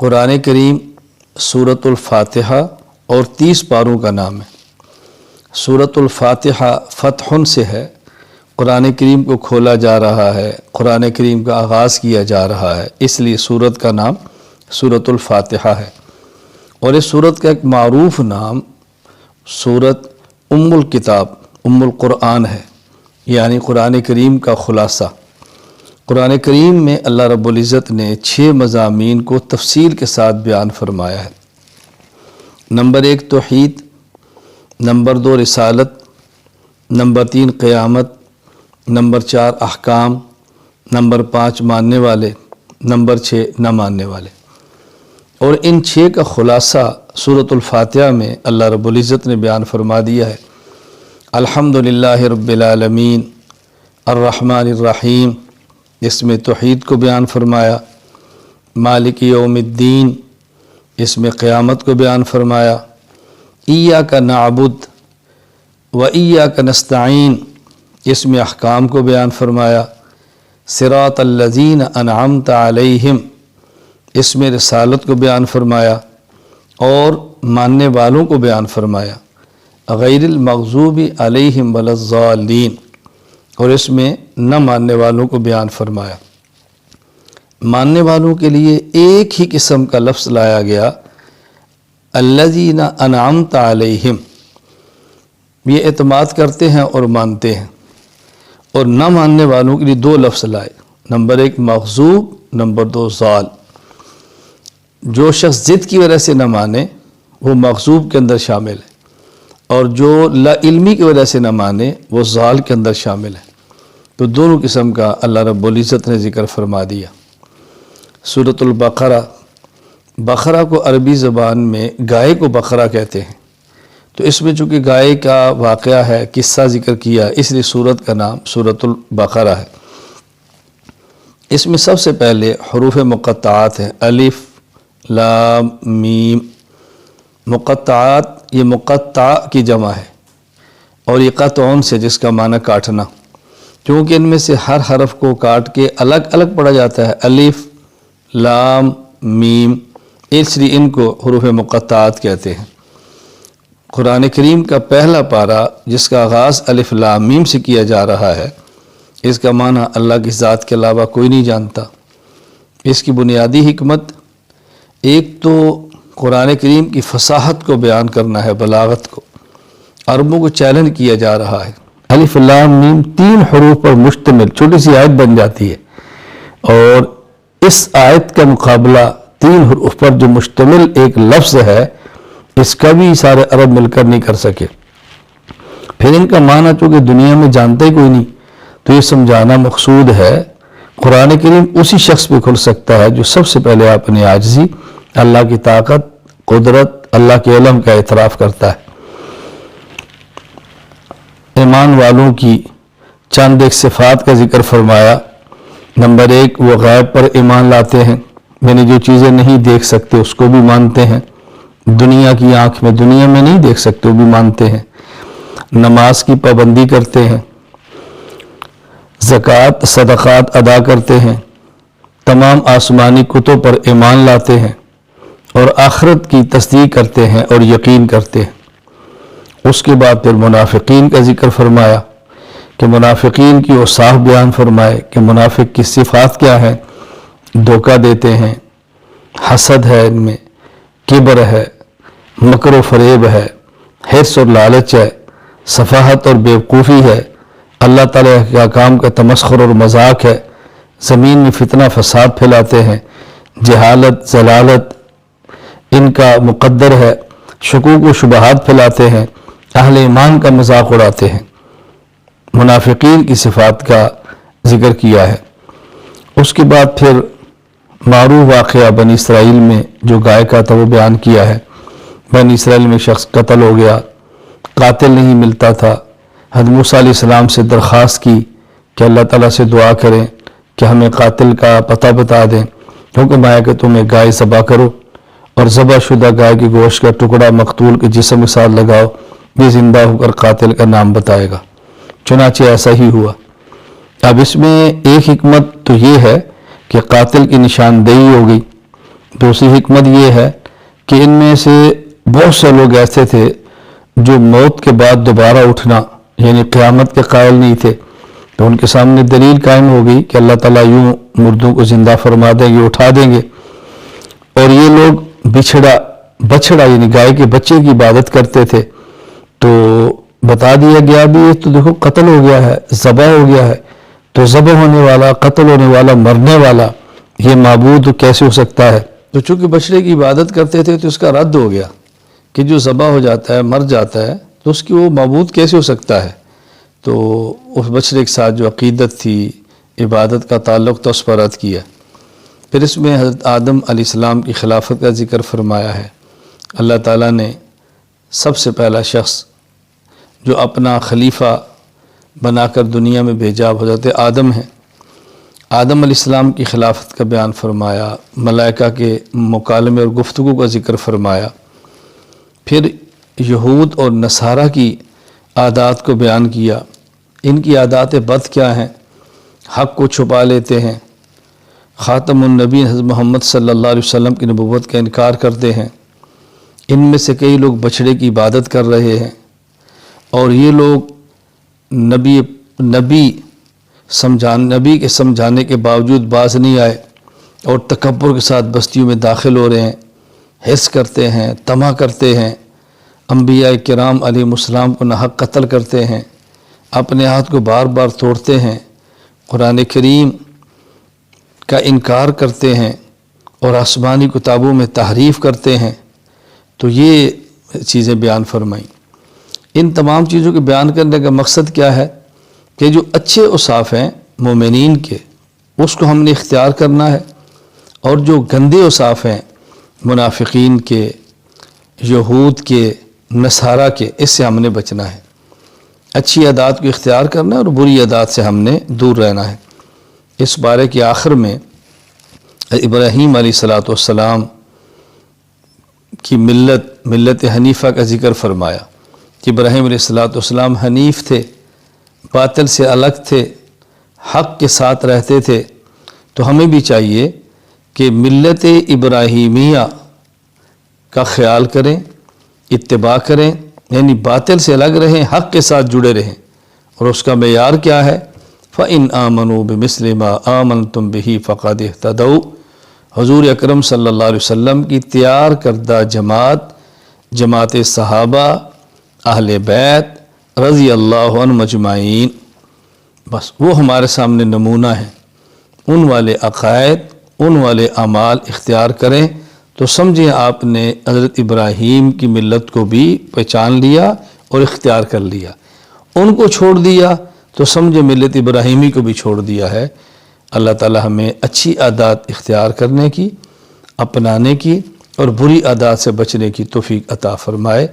قرآن کریم سورۃ الفاتحہ اور 30 پاروں کا نام ہے۔ سورۃ الفاتحہ فتح سے ہے، قرآن کریم کو کھولا جا رہا ہے، قرآن کریم کا آغاز کیا جا رہا ہے، اس لیے سورت کا نام سورۃ الفاتحہ ہے۔ اور اس سورت کا ایک معروف نام سورت ام الکتاب، ام القرآن ہے، یعنی قرآن کریم کا خلاصہ۔ قرآن کریم میں اللہ رب العزت نے 6 مضامین کو تفصیل کے ساتھ بیان فرمایا ہے۔ نمبر 1 توحید، نمبر 2 رسالت، نمبر 3 قیامت، نمبر 4 احکام، نمبر 5 ماننے والے، نمبر 6 نہ ماننے والے۔ اور ان 6 کا خلاصہ سورۃ الفاتحہ میں اللہ رب العزت نے بیان فرما دیا ہے۔ الحمدللہ رب العالمین الرحمن الرحیم، اس میں توحید کو بیان فرمایا۔ مالک یوم الدین، اس میں قیامت کو بیان فرمایا۔ ایاک نعبد و ایاک نستعین، اس میں احکام کو بیان فرمایا۔ صراط الذین انعمت علیہم، اس میں رسالت کو بیان فرمایا اور ماننے والوں کو بیان فرمایا۔ غیر المغضوب علیہم ولا الضالین، اور اس میں نہ ماننے والوں کو بیان فرمایا۔ ماننے والوں کے لیے ایک ہی قسم کا لفظ لایا گیا، الذین انعمت علیہم، یہ اعتماد کرتے ہیں اور مانتے ہیں۔ اور نہ ماننے والوں کے لیے 2 لفظ لائے، نمبر 1 مغضوب، نمبر 2 ضال۔ جو شخص ضد کی وجہ سے نہ مانے وہ مغضوب کے اندر شامل ہے، اور جو لا علمی کی وجہ سے نہ مانے وہ ضال کے اندر شامل ہے۔ تو دونوں قسم کا اللہ رب العزت نے ذکر فرما دیا۔ سورۃ البقرہ، بقرہ کو عربی زبان میں گائے کو بقرہ کہتے ہیں، تو اس میں چونکہ گائے کا واقعہ ہے، قصہ ذکر کیا، اس لیے سورت کا نام سورۃ البقرہ ہے۔ اس میں سب سے پہلے حروف مقطعات ہیں، الف لام میم۔ مقطعات، یہ مقطع کی جمع ہے، اور یہ قطعون سے، جس کا معنی کاٹنا، کیونکہ ان میں سے ہر حرف کو کاٹ کے الگ الگ پڑھا جاتا ہے، الف لام میم، اس لیے ان کو حروف مقطعات کہتے ہیں۔ قرآن کریم کا پہلا پارہ جس کا آغاز الف لام میم سے کیا جا رہا ہے، اس کا معنی اللہ کی ذات کے علاوہ کوئی نہیں جانتا۔ اس کی بنیادی حکمت ایک تو قرآن کریم کی فصاحت کو بیان کرنا ہے، بلاغت کو۔ عربوں کو چیلنج کیا جا رہا ہے، الف لام میم 3 حروف پر مشتمل چھوٹی سی آیت بن جاتی ہے، اور اس آیت کا مقابلہ 3 حروف پر جو مشتمل ایک لفظ ہے، اس کا بھی سارے عرب مل کر نہیں کر سکے۔ پھر ان کا معنی چونکہ دنیا میں جانتا ہی کوئی نہیں، تو یہ سمجھانا مقصود ہے قرآن کریم اسی شخص پہ کھل سکتا ہے جو سب سے پہلے اپنی عاجزی، اللہ کی طاقت، قدرت، اللہ کے علم کا اعتراف کرتا ہے۔ ایمان والوں کی چند ایک صفات کا ذکر فرمایا۔ نمبر 1 وہ غیب پر ایمان لاتے ہیں، یعنی جو چیزیں نہیں دیکھ سکتے اس کو بھی مانتے ہیں، دنیا کی آنکھ میں دنیا میں نہیں دیکھ سکتے وہ بھی مانتے ہیں۔ نماز کی پابندی کرتے ہیں، زکوٰۃ صدقات ادا کرتے ہیں، تمام آسمانی کتب پر ایمان لاتے ہیں، اور آخرت کی تصدیق کرتے ہیں اور یقین کرتے ہیں۔ اس کے بعد پھر منافقین کا ذکر فرمایا کہ منافقین کی اوصاف بیان فرمائے کہ منافق کی صفات کیا ہے۔ دھوکہ دیتے ہیں، حسد ہے ان میں، کبر ہے، مکر و فریب ہے، حرص اور لالچ ہے، سفاہت اور بیوقوفی ہے، اللہ تعالیٰ کے احکام کا تمسخر اور مذاق ہے، زمین میں فتنہ فساد پھیلاتے ہیں، جہالت ضلالت ان کا مقدر ہے، شکوک و شبہات پھیلاتے ہیں، اہل ایمان کا مذاق اڑاتے ہیں۔ منافقین کی صفات کا ذکر کیا ہے۔ اس کے بعد پھر معروف واقعہ بنی اسرائیل میں جو گائے کا تھا وہ بیان کیا ہے۔ بنی اسرائیل میں شخص قتل ہو گیا، قاتل نہیں ملتا تھا، حضرت موسیٰ علیہ السلام سے درخواست کی کہ اللہ تعالیٰ سے دعا کریں کہ ہمیں قاتل کا پتہ بتا دیں۔ حکم آیا کہ تم ایک گائے ذبح کرو، اور ذبح شدہ گائے کے گوشت کا ٹکڑا مقتول کے جسم کے ساتھ لگاؤ، یہ زندہ ہو کر قاتل کا نام بتائے گا۔ چنانچہ ایسا ہی ہوا۔ اب اس میں ایک حکمت تو یہ ہے کہ قاتل کی نشاندہی ہو گئی، دوسری حکمت یہ ہے کہ ان میں سے بہت سے لوگ ایسے تھے جو موت کے بعد دوبارہ اٹھنا یعنی قیامت کے قائل نہیں تھے، تو ان کے سامنے دلیل قائم ہو گئی کہ اللہ تعالیٰ یوں مردوں کو زندہ فرما دیں گے، اٹھا دیں گے۔ اور یہ لوگ بچھڑا یعنی گائے کے بچے کی عبادت کرتے تھے، تو بتا دیا گیا بھی یہ تو دیکھو قتل ہو گیا ہے، ذبح ہو گیا ہے، تو ذبح ہونے والا، قتل ہونے والا، مرنے والا یہ معبود کیسے ہو سکتا ہے؟ تو چونکہ بچڑے کی عبادت کرتے تھے تو اس کا رد ہو گیا کہ جو ذبح ہو جاتا ہے، مر جاتا ہے، تو اس کی وہ معبود کیسے ہو سکتا ہے؟ تو اس بچڑے کے ساتھ جو عقیدت تھی، عبادت کا تعلق تھا، اس پر رد کیا۔ پھر اس میں حضرت آدم علیہ السلام کی خلافت کا ذکر فرمایا ہے۔ اللہ تعالیٰ نے سب سے پہلا شخص جو اپنا خلیفہ بنا کر دنیا میں بھیجا حضرت آدم ہیں۔ آدم علیہ السلام کی خلافت کا بیان فرمایا، ملائکہ کے مکالمے اور گفتگو کا ذکر فرمایا، پھر یہود اور نصارہ کی عادات کو بیان کیا۔ ان کی عادات بد کیا ہیں؟ حق کو چھپا لیتے ہیں، خاتم النبی حضرت محمد صلی اللہ علیہ وسلم کی نبوت کا انکار کرتے ہیں۔ ان میں سے کئی لوگ بچھڑے کی عبادت کر رہے ہیں، اور یہ لوگ نبی کے سمجھانے کے باوجود باز نہیں آئے اور تکبر کے ساتھ بستیوں میں داخل ہو رہے ہیں، حس کرتے ہیں، طمع کرتے ہیں، انبیاء کرام علیہ السلام کو ناحق قتل کرتے ہیں، اپنے ہاتھ کو بار بار توڑتے ہیں، قرآن کریم کا انکار کرتے ہیں اور آسمانی کتابوں میں تحریف کرتے ہیں۔ تو یہ چیزیں بیان فرمائیں۔ ان تمام چیزوں کے بیان کرنے کا مقصد کیا ہے کہ جو اچھے اوصاف ہیں مومنین کے، اس کو ہم نے اختیار کرنا ہے، اور جو گندے اوصاف ہیں منافقین کے، یہود کے، نصارہ کے، اس سے ہم نے بچنا ہے۔ اچھی عادات کو اختیار کرنا ہے اور بری عادات سے ہم نے دور رہنا ہے۔ اس بارے کے آخر میں ابراہیم علیہ السلام کی ملت حنیفہ کا ذکر فرمایا کہ ابراہیم علیہ السلام حنیف تھے، باطل سے الگ تھے، حق کے ساتھ رہتے تھے۔ تو ہمیں بھی چاہیے کہ ملت ابراہیمیہ کا خیال کریں، اتباع کریں، یعنی باطل سے الگ رہیں، حق کے ساتھ جڑے رہیں۔ اور اس کا معیار کیا ہے؟ فَإِنْ آمَنُوا بِمِثْلِ مَا آمَنْتُمْ بِهِ فَقَدِ اهْتَدَوْا۔ حضور اکرم صلی اللہ علیہ وسلم کی تیار کردہ جماعت صحابہ، اہل بیت رضی اللہ عنہم اجمعین، بس وہ ہمارے سامنے نمونہ ہیں۔ ان والے عقائد، ان والے اعمال اختیار کریں تو سمجھیں آپ نے حضرت ابراہیم کی ملت کو بھی پہچان لیا اور اختیار کر لیا۔ ان کو چھوڑ دیا تو سمجھے ملت ابراہیمی کو بھی چھوڑ دیا ہے۔ اللہ تعالی ہمیں اچھی عادات اختیار کرنے کی، اپنانے کی، اور بری عادات سے بچنے کی توفیق عطا فرمائے۔